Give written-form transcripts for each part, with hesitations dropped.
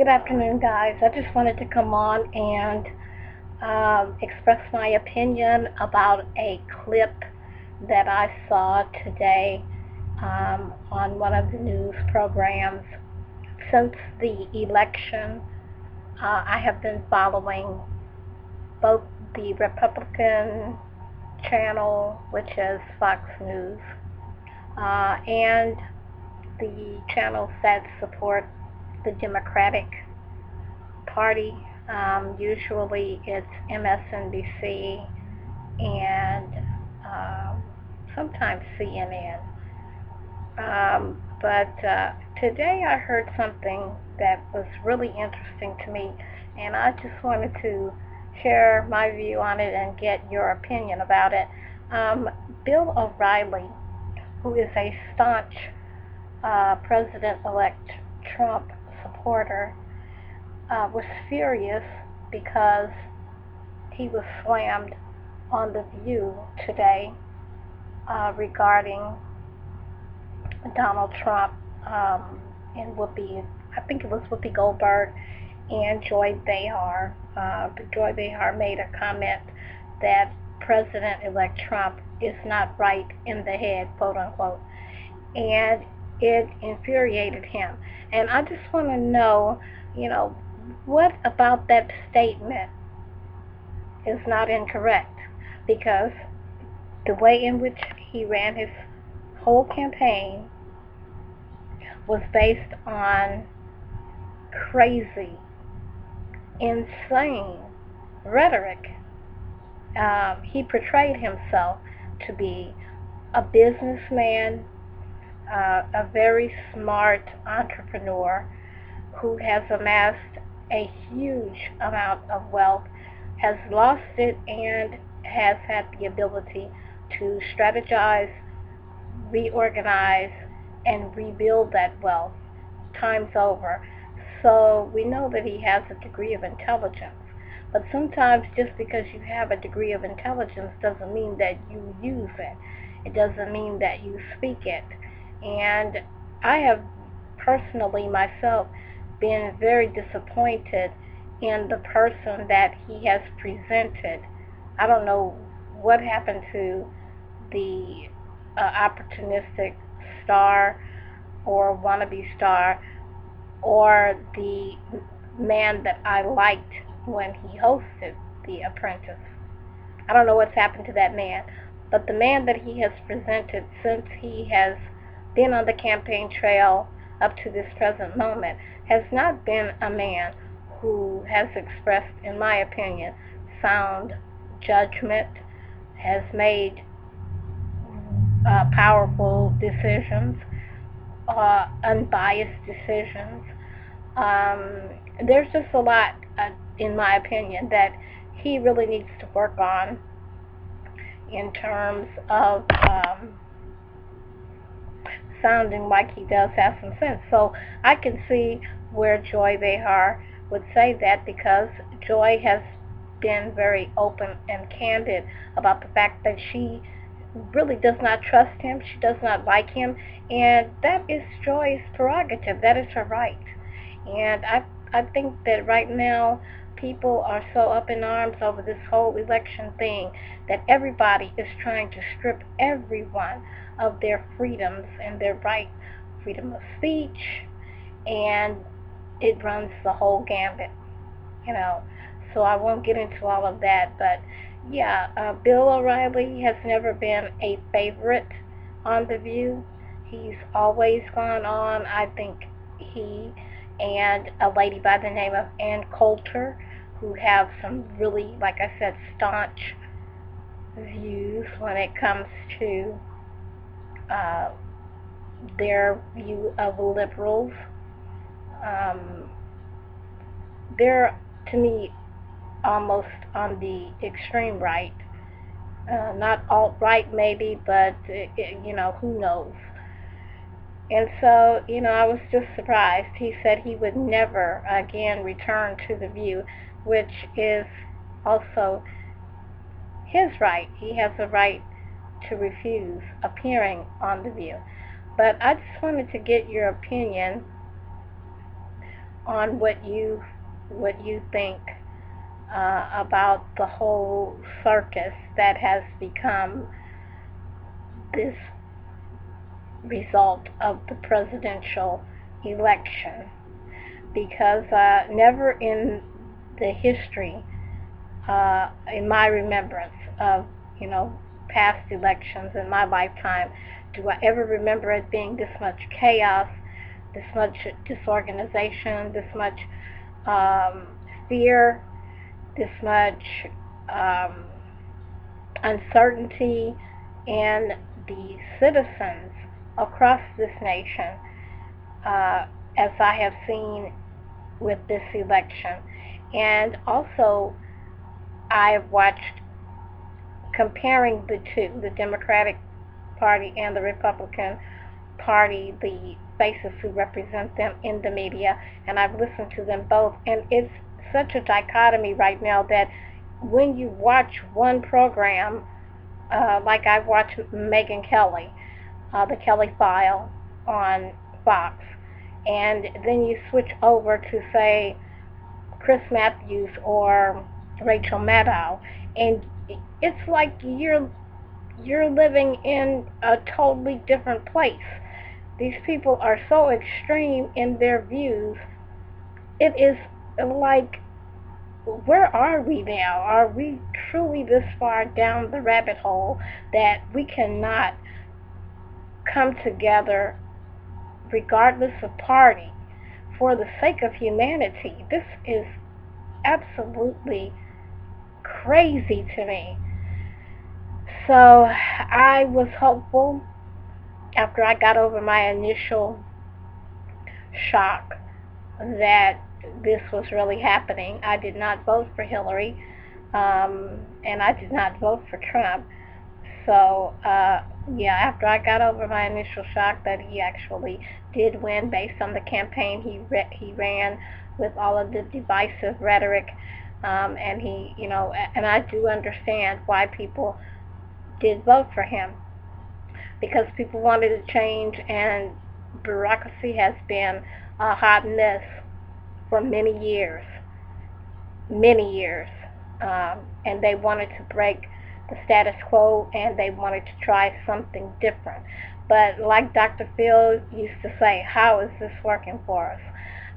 Good afternoon, guys. I just wanted to come on and express my opinion about a clip that I saw today on one of the news programs. Since the election, I have been following both the Republican channel, which is Fox News, and the channels that support the Democratic Party. Usually it's MSNBC and sometimes CNN. But today I heard something that was really interesting to me, and I just wanted to share my view on it and get your opinion about it. Bill O'Reilly, who is a staunch President-elect Trump supporter, was furious because he was slammed on The View today regarding Donald Trump and Whoopi, I think it was Whoopi Goldberg and Joy Behar. Joy Behar made a comment that President-elect Trump is not right in the head, quote unquote, and it infuriated him. And I just want to know, you know, what about that statement is not incorrect? Because the way in which he ran his whole campaign was based on crazy, insane rhetoric. He portrayed himself to be a businessman, a very smart entrepreneur who has amassed a huge amount of wealth, has lost it, and has had the ability to strategize, reorganize, and rebuild that wealth times over. So we know that he has a degree of intelligence. But sometimes just because you have a degree of intelligence doesn't mean that you use it. It doesn't mean that you speak it. And I have personally myself been very disappointed in the person that he has presented. I don't know what happened to the opportunistic star or wannabe star or the man that I liked when he hosted The Apprentice. I don't know what's happened to that man, but the man that he has presented since he has been on the campaign trail up to this present moment has not been a man who has expressed, in my opinion, sound judgment, has made powerful decisions, unbiased decisions. There's just a lot, in my opinion, that he really needs to work on in terms of sounding like he does have some sense. So I can see where Joy Behar would say that, because Joy has been very open and candid about the fact that she really does not trust him, she does not like him, and that is Joy's prerogative, that is her right. And I think that right now people are so up in arms over this whole election thing that everybody is trying to strip everyone of their freedoms and their right, freedom of speech, and it runs the whole gambit, you know. So I won't get into all of that, but yeah, Bill O'Reilly has never been a favorite on The View. He's always gone on. I think he and a lady by the name of Ann Coulter, who have some really, like I said, staunch views when it comes to uh, their view of liberals. Um, they're, to me, almost on the extreme right. Not alt-right maybe, but who knows. And so, I was just surprised. He said he would never again return to The View, which is also his right. He has a right to refuse appearing on The View. But I just wanted to get your opinion on what you think about the whole circus that has become this result of the presidential election. Because never in the history, in my remembrance of past elections in my lifetime, do I ever remember it being this much chaos, this much disorganization, this much um, fear, this much um, uncertainty in the citizens across this nation, as I have seen with this election. And also, I've watched, comparing the two, the Democratic Party and the Republican Party, the faces who represent them in the media, and I've listened to them both, and it's such a dichotomy right now that when you watch one program, like I've watched Megyn Kelly, the Kelly File on Fox, and then you switch over to, say, Chris Matthews or Rachel Maddow, and it's like you're living in a totally different place. These people are so extreme in their views. It is like, where are we now? Are we truly this far down the rabbit hole that we cannot come together regardless of party for the sake of humanity? This is absolutely crazy to me. So I was hopeful after I got over my initial shock that this was really happening. I did not vote for Hillary, and I did not vote for Trump. So, yeah, after I got over my initial shock that he actually did win based on the campaign he ran with all of the divisive rhetoric, and and I do understand why people did vote for him, because people wanted to change, and bureaucracy has been a hot mess for many years, and they wanted to break the status quo, and they wanted to try something different. But like Dr. Phil used to say, how is this working for us?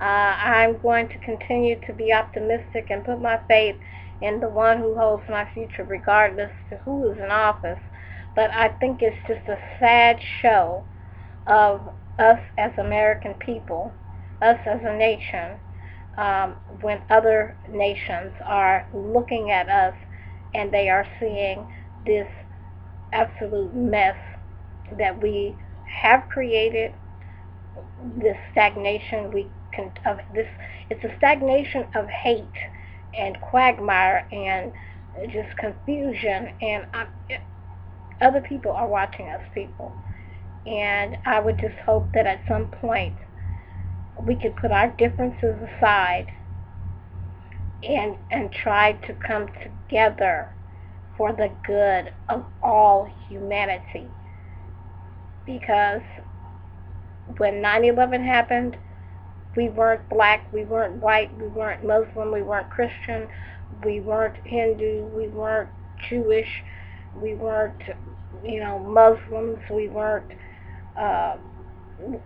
I'm going to continue to be optimistic and put my faith in the one who holds my future, regardless to who is in office. But I think it's just a sad show of us as American people, us as a nation, when other nations are looking at us and they are seeing this absolute mess that we have created, this stagnation we can of this it's a stagnation of hate and quagmire and just confusion, and other people are watching us, people. And I would just hope that at some point we could put our differences aside and try to come together for the good of all humanity. Because when 9/11 happened, we weren't black, we weren't white, we weren't Muslim, we weren't Christian, we weren't Hindu, we weren't Jewish, we weren't, Muslims, uh,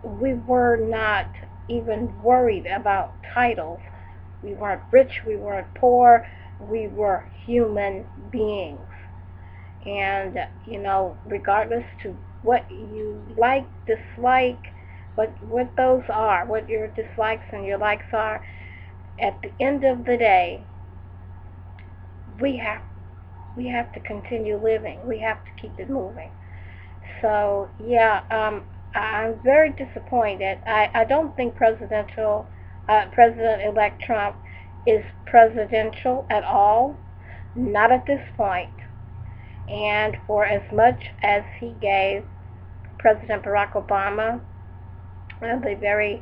we were not even worried about titles. We weren't rich, we weren't poor, we were human beings. And, regardless to what you like, dislike, what those are, what your dislikes and your likes are, at the end of the day, we have we have to continue living. We have to keep it moving. So yeah, I'm very disappointed. I don't think President-elect Trump is presidential at all. Not at this point. And for as much as he gave President Barack Obama the very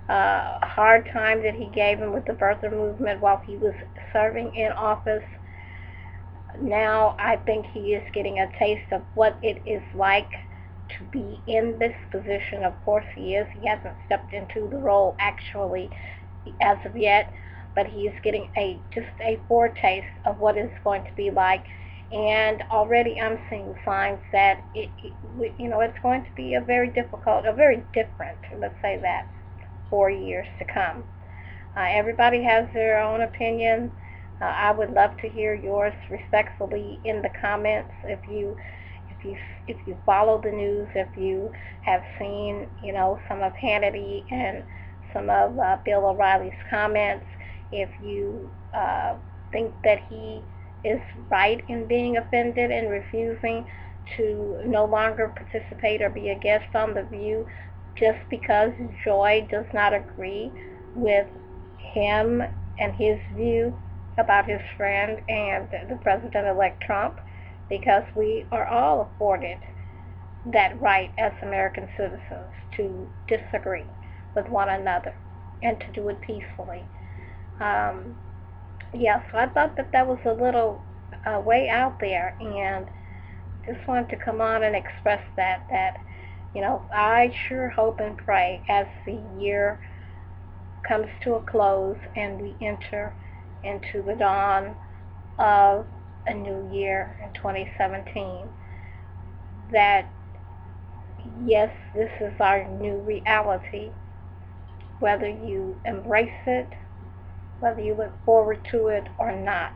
hard time that he gave him with the birther movement while he was serving in office, now I think he is getting a taste of what it is like to be in this position. Of course he is. He hasn't stepped into the role actually as of yet, but he is getting just a foretaste of what it's going to be like. And already I'm seeing signs that it's going to be a very difficult, a very different, let's say that, 4 years to come. Everybody has their own opinion. I would love to hear yours respectfully in the comments. If you follow the news, if you have seen some of Hannity and some of Bill O'Reilly's comments, if you think that he is right in being offended and refusing to no longer participate or be a guest on The View just because Joy does not agree with him and his view about his friend and the President-elect Trump, because we are all afforded that right as American citizens to disagree with one another and to do it peacefully. So I thought that was a little way out there, and just wanted to come on and express that I sure hope and pray as the year comes to a close and we enter into the dawn of a new year in 2017, that yes, this is our new reality, whether you embrace it, whether you look forward to it or not.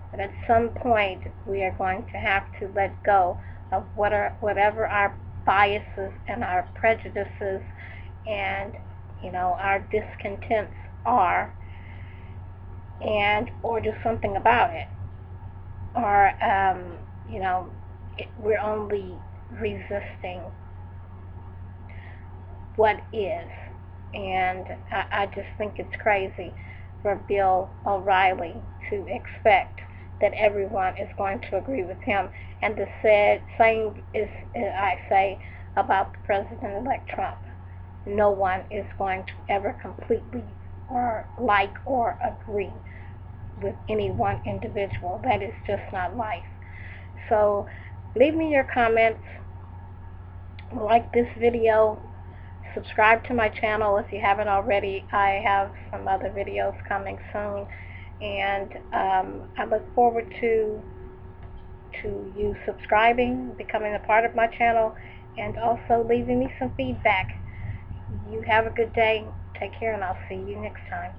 But at some point, we are going to have to let go of whatever our biases and our prejudices and our discontents are, or do something about it, or we're only resisting what is. And I just think it's crazy for Bill O'Reilly to expect that everyone is going to agree with him. And the same is, I say, about the President-elect Trump. No one is going to ever completely or like or agree with any one individual. That is just not life. So leave me your comments, like this video, subscribe to my channel if you haven't already. I have some other videos coming soon, and I look forward to you subscribing, becoming a part of my channel, and also leaving me some feedback. You have a good day. Take care, and I'll see you next time.